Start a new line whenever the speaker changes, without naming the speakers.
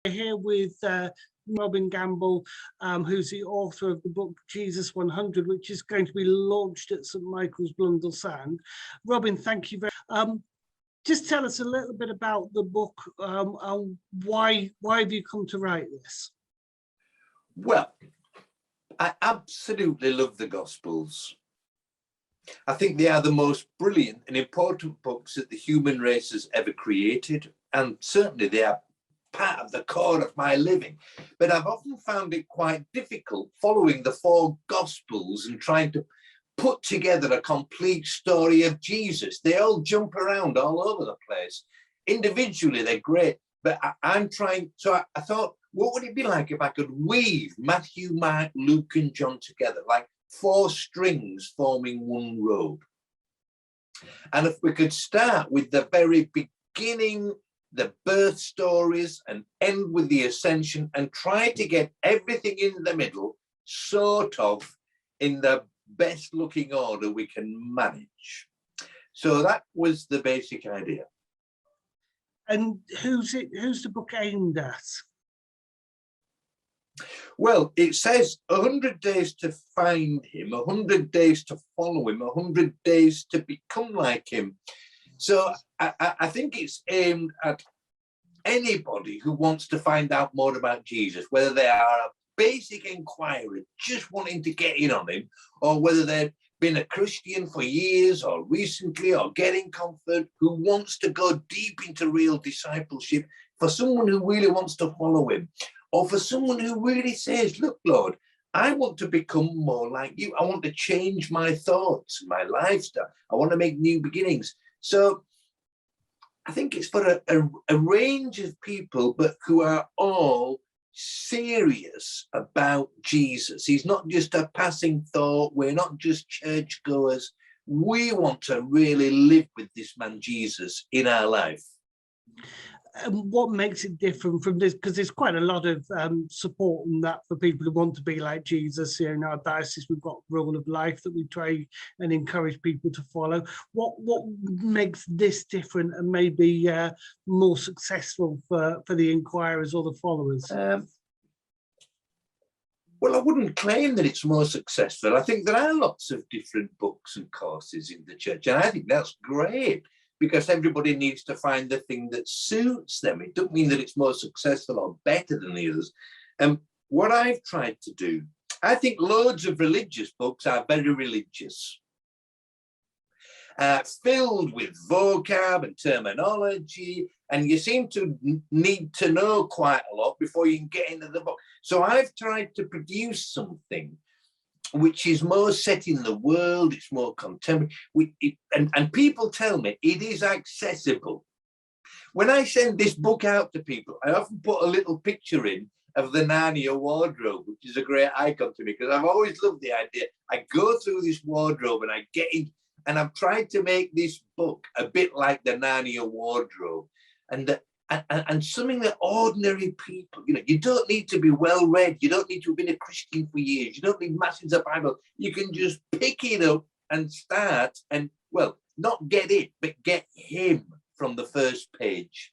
Here with Robin Gamble, who's the author of the book Jesus 100, which is going to be launched at St Michael's Blundellsands. Robin, thank you very much. Just tell us a little bit about the book. And why have you come to write this?
Well, I absolutely love the Gospels. I think they are the most brilliant and important books that the human race has ever created, and certainly they are part of the core of my living. But I've often found it quite difficult following the four Gospels and trying to put together a complete story of Jesus. They all jump around all over the place. Individually, they're great, but I'm trying, so I thought, what would it be like if I could weave Matthew, Mark, Luke, and John together, like four strings forming one rope? And if we could start with the very beginning, the birth stories, and end with the ascension, and try to get everything in the middle, sort of in the best looking order we can manage. So that was the basic idea.
And who's the book aimed at?
Well, it says 100 days to find him, 100 days to follow him, 100 days to become like him. So I think it's aimed at anybody who wants to find out more about Jesus, whether they are a basic inquirer just wanting to get in on him, or whether they've been a Christian for years or recently or getting comfort, who wants to go deep into real discipleship, for someone who really wants to follow him, or for someone who really says, look, Lord, I want to become more like you. I want to change my thoughts, my lifestyle. I want to make new beginnings. So I think it's for a range of people, but who are all serious about Jesus. He's not just a passing thought. We're not just churchgoers. We want to really live with this man Jesus in our life.
And what makes it different from this? Because there's quite a lot of support in that for people who want to be like Jesus. You know, in our diocese, we've got Rule of Life that we try and encourage people to follow. What makes this different and maybe more successful for the inquirers or the followers?
Well, I wouldn't claim that it's more successful. I think there are lots of different books and courses in the church, and I think that's great, because everybody needs to find the thing that suits them. It doesn't mean that it's more successful or better than the others. What I've tried to do, I think loads of religious books are very religious, filled with vocab and terminology, and you seem to need to know quite a lot before you can get into the book. So I've tried to produce something which is more set in the world, it's more contemporary, and people tell me it is accessible. When I send this book out to people, I often put a little picture in of the Narnia wardrobe, which is a great icon to me, because I've always loved the idea. I go through this wardrobe and I get in, and I've tried to make this book a bit like the Narnia wardrobe, and something that ordinary people, you know, you don't need to be well read, you don't need to have been a Christian for years, you don't need masses of Bible, you can just pick it up and start and, well, not get it, but get him from the first page.